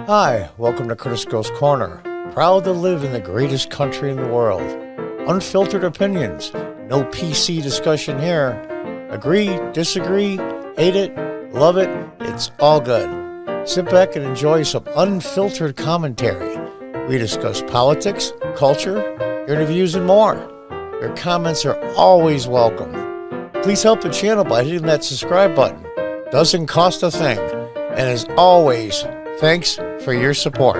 Hi, welcome to Crisco's Corner. Proud to live in the greatest country in the world. Unfiltered opinions, no PC discussion here. Agree, disagree, hate it, love it, it's all good. Sit back and enjoy some unfiltered commentary. We discuss politics, culture, interviews, and more. Your comments are always welcome. Please help the channel by hitting that subscribe button. Doesn't cost a thing. And as always, thanks for your support.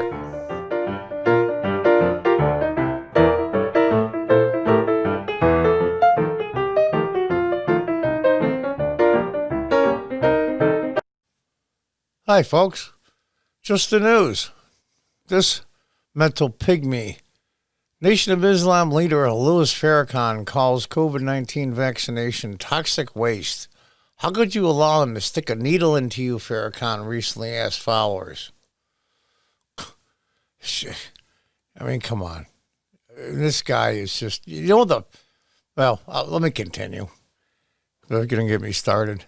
Hi, folks. Just the news. This mental pygmy, Nation of Islam leader Louis Farrakhan calls COVID-19 vaccination toxic waste. How could you allow him to stick a needle into you, Farrakhan recently asked followers. I mean, come on. This guy is just, let me continue. They're going to get me started.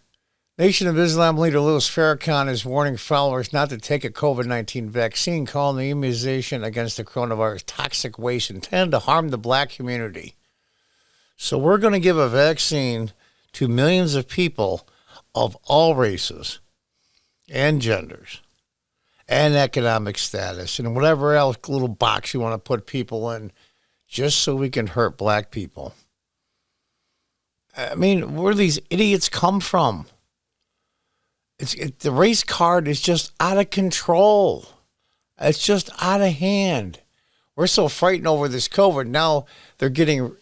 Nation of Islam leader Louis Farrakhan is warning followers not to take a COVID-19 vaccine, calling the immunization against the coronavirus toxic waste intended to harm the black community. So we're going to give a vaccine to millions of people of all races and genders and economic status and whatever else little box you want to put people in, just so we can hurt black people. I mean, where do these idiots come from? The race card is just out of control. It's just out of hand. We're so frightened over this COVID. Now they're getting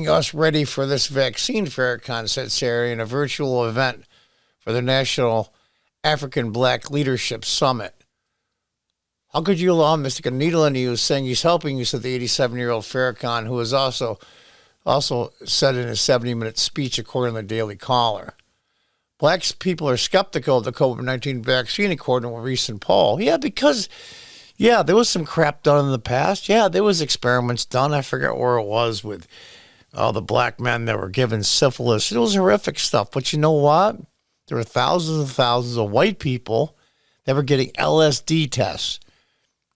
us ready for this vaccine, Farrakhan said Saturday in a virtual event for the National African Black Leadership Summit. How could you allow him to stick a needle into you, saying he's helping you, said the 87-year-old Farrakhan, who was also said in his 70-minute speech, according to the Daily Caller. Black people are skeptical of the COVID-19 vaccine, according to a recent poll. Yeah, because there was some crap done in the past. Yeah, there was experiments done. I forget where it was with all the black men that were given syphilis. It was horrific stuff. But you know what? There were thousands and thousands of white people that were getting LSD tests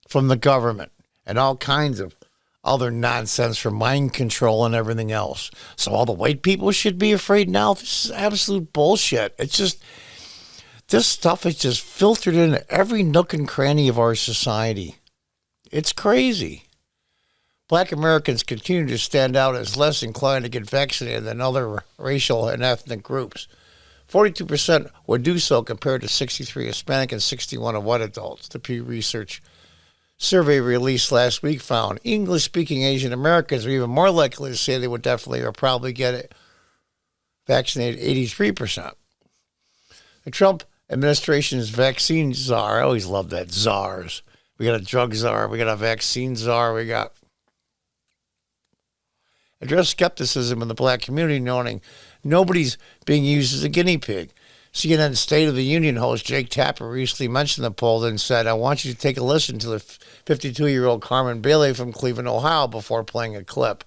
from the government and all kinds of other nonsense for mind control and everything else. So all the white people should be afraid now? This is absolute bullshit. It's just, this stuff is just filtered into every nook and cranny of our society. It's crazy. Black Americans continue to stand out as less inclined to get vaccinated than other racial and ethnic groups. 42% would do so compared to 63 Hispanic and 61 of white adults. The Pew Research survey released last week found English-speaking Asian Americans are even more likely to say they would definitely or probably get it vaccinated, 83%. The Trump administration's vaccine czar, I always love that, czars. We got a drug czar, we got a vaccine czar, we got addressed skepticism in the black community, noting nobody's being used as a guinea pig. CNN State of the Union host Jake Tapper recently mentioned the poll and said, I want you to take a listen to the 52-year-old Carmen Bailey from Cleveland, Ohio, before playing a clip.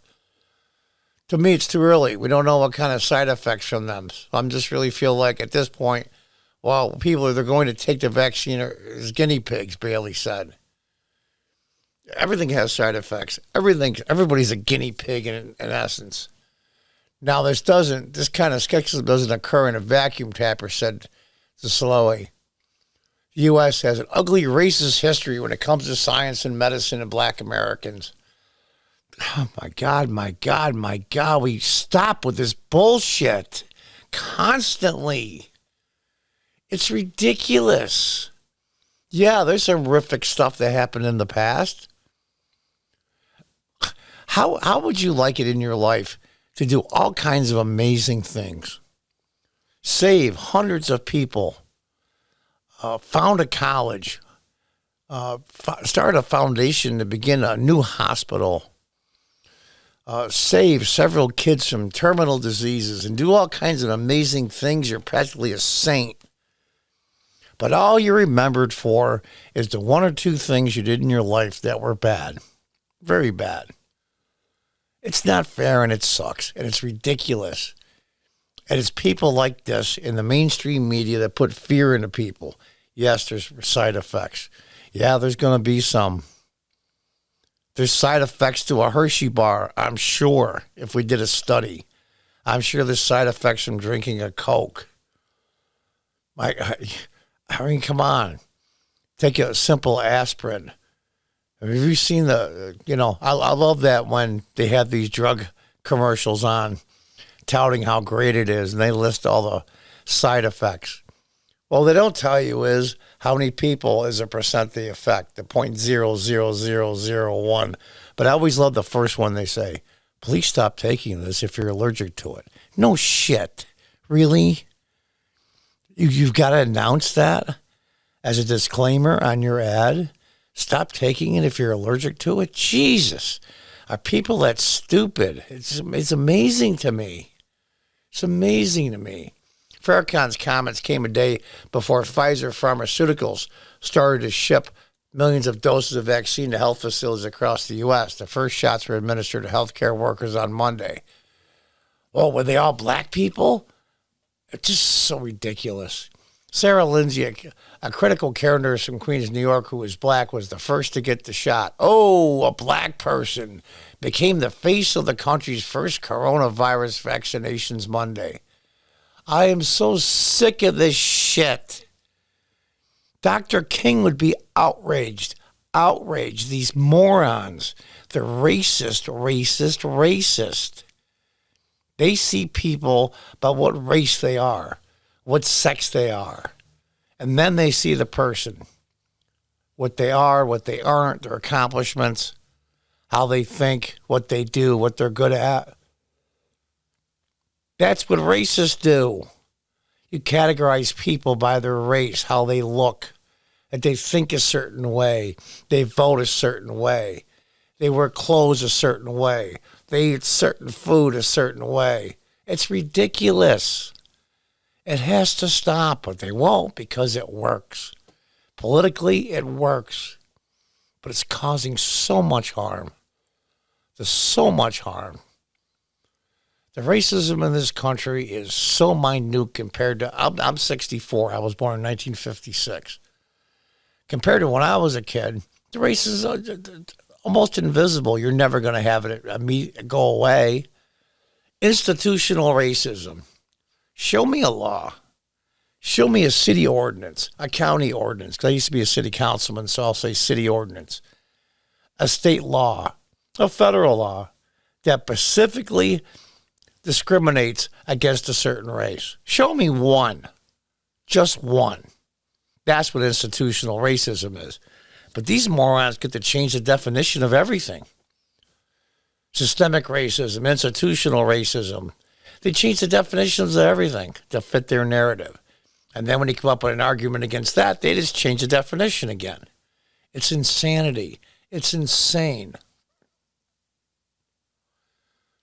To me, it's too early. We don't know what kind of side effects from them. I just really feel like at this point, well, people are going to take the vaccine as guinea pigs, Bailey said. Everything has side effects. Everybody's a guinea pig in essence. Now, this kind of skepticism doesn't occur in a vacuum, Tapper said to Slowy. The U.S. has an ugly racist history when it comes to science and medicine and black Americans. Oh, my God. We stop with this bullshit constantly. It's ridiculous. Yeah, there's some horrific stuff that happened in the past. How would you like it in your life to do all kinds of amazing things? Save hundreds of people, found a college, start a foundation to begin a new hospital, save several kids from terminal diseases, and do all kinds of amazing things. You're practically a saint. But all you're remembered for is the one or two things you did in your life that were bad, very bad. It's not fair, and it sucks, and it's ridiculous. And it's people like this in the mainstream media that put fear into people. Yes, there's side effects. Yeah, there's going to be some. There's side effects to a Hershey bar, I'm sure, if we did a study. I'm sure there's side effects from drinking a Coke. I mean, come on. Take a simple aspirin. Have you seen I love that when they have these drug commercials on touting how great it is, and they list all the side effects. Well, they don't tell you is how many people is a percent the effect, the 0.00001. But I always love the first one they say, please stop taking this if you're allergic to it. No shit. Really? You've got to announce that as a disclaimer on your ad? Stop taking it if you're allergic to it? Jesus. Are people that stupid? It's amazing to me. It's amazing to me. Farrakhan's comments came a day before Pfizer Pharmaceuticals started to ship millions of doses of vaccine to health facilities across the U.S. The first shots were administered to healthcare workers on Monday. Oh, were they all black people? It's just so ridiculous. Sarah Lindsay, a critical care nurse from Queens, New York, who was black, was the first to get the shot. Oh, a black person became the face of the country's first coronavirus vaccinations Monday. I am so sick of this shit. Dr. King would be outraged. Outraged. These morons. They're racist. They see people by what race they are, what sex they are. And then they see the person. What they are, what they aren't, their accomplishments, how they think, what they do, what they're good at. That's what racists do. You categorize people by their race, how they look, that they think a certain way, they vote a certain way, they wear clothes a certain way, they eat certain food a certain way. It's ridiculous. It has to stop, but they won't because it works. Politically, it works, but it's causing so much harm. There's so much harm. The racism in this country is so minute compared to, I'm 64, I was born in 1956. Compared to when I was a kid, the racism is almost invisible. You're never going to have it go away. Institutional racism. Show me a law. Show me a city ordinance, a county ordinance, because I used to be a city councilman, so I'll say city ordinance. A state law, a federal law that specifically discriminates against a certain race. Show me one. Just one. That's what institutional racism is. But these morons get to change the definition of everything. Systemic racism, institutional racism. They change the definitions of everything to fit their narrative. And then when you come up with an argument against that, they just change the definition again. It's insanity. It's insane.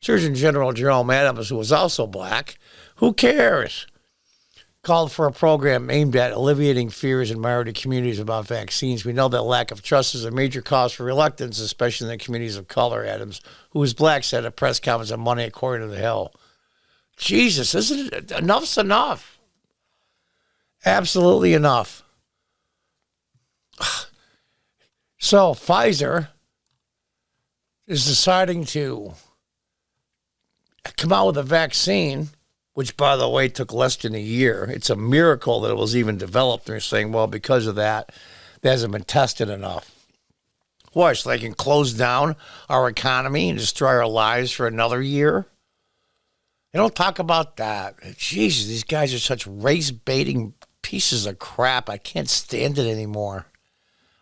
Surgeon General Jerome Adams, who was also black, who cares? Called for a program aimed at alleviating fears in minority communities about vaccines. We know that lack of trust is a major cause for reluctance, especially in the communities of color, Adams, who was black, said at a press conference on Monday, according to The Hill. Jesus, isn't it? Enough's enough. Absolutely enough. So Pfizer is deciding to come out with a vaccine, which, by the way, took less than a year. It's a miracle that it was even developed. They're saying, well, because of that, it hasn't been tested enough. What, so they can close down our economy and destroy our lives for another year? They don't talk about that. Jesus, these guys are such race-baiting pieces of crap. I can't stand it anymore.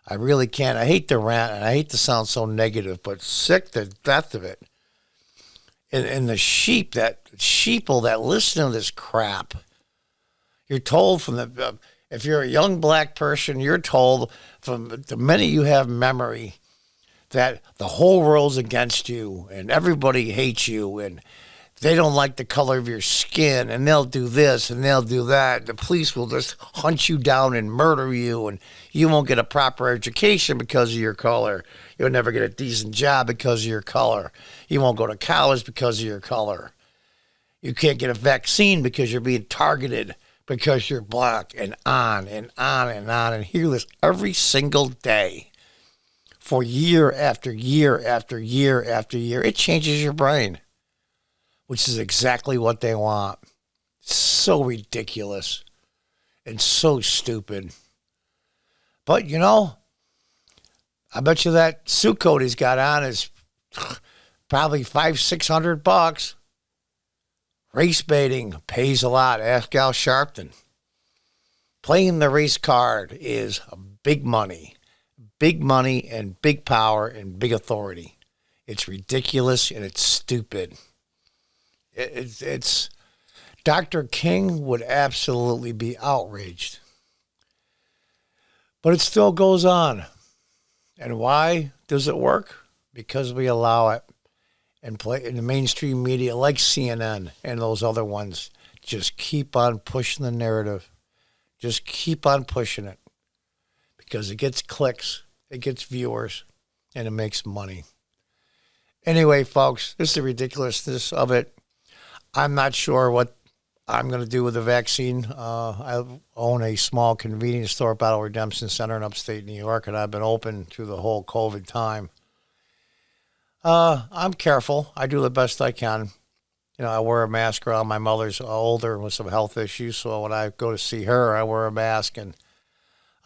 I really can't. I hate to rant, and I hate to sound so negative, but sick to death of it. And the sheeple that listen to this crap, you're told from if you're a young black person, you're told from the minute you have memory that the whole world's against you and everybody hates you and they don't like the color of your skin and they'll do this and they'll do that. The police will just hunt you down and murder you and you won't get a proper education because of your color. You'll never get a decent job because of your color. You won't go to college because of your color. You can't get a vaccine because you're being targeted because you're black, and on and on and on, and hear this every single day for year after year after year after year. It changes your brain, which is exactly what they want. So ridiculous and so stupid. But, you know, I bet you that suit coat he's got on is probably $500-600. Race baiting pays a lot. Ask Al Sharpton. Playing the race card is big money and big power and big authority. It's ridiculous and it's stupid. It's Dr. King would absolutely be outraged. But it still goes on. And why does it work? Because we allow it. And play in the mainstream media like CNN and those other ones just keep on pushing the narrative. Just keep on pushing it. Because it gets clicks, it gets viewers, and it makes money. Anyway, folks, this is the ridiculousness of it. I'm not sure what I'm going to do with the vaccine. I own a small convenience store, Battle Redemption Center in upstate New York, and I've been open through the whole COVID time. I'm careful. I do the best I can. You know, I wear a mask around. My mother's older with some health issues, so when I go to see her, I wear a mask, and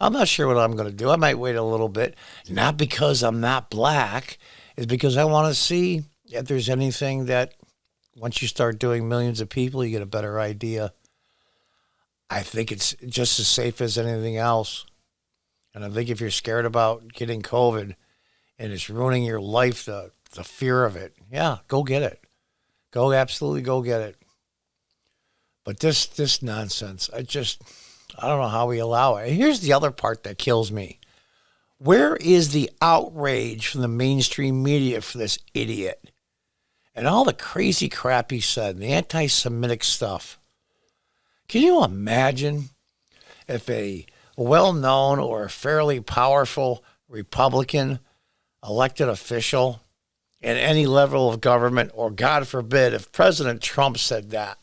I'm not sure what I'm going to do. I might wait a little bit, not because I'm not black, it's because I want to see if there's anything that once you start doing millions of people, you get a better idea. I think it's just as safe as anything else. And I think if you're scared about getting COVID and it's ruining your life, the fear of it, yeah, go get it. Absolutely go get it. But this nonsense, I don't know how we allow it. And here's the other part that kills me. Where is the outrage from the mainstream media for this idiot? And all the crazy crap he said, the anti-Semitic stuff. Can you imagine if a well-known or fairly powerful Republican elected official in any level of government, or God forbid, if President Trump said that,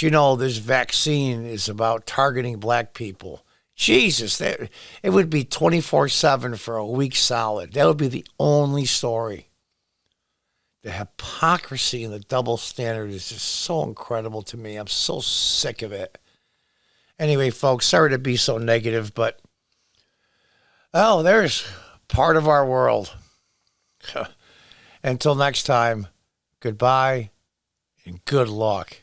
you know, this vaccine is about targeting black people. Jesus, it would be 24/7 for a week solid. That would be the only story. The hypocrisy and the double standard is just so incredible to me. I'm so sick of it. Anyway, folks, sorry to be so negative, but, oh, there's part of our world. Until next time, goodbye and good luck.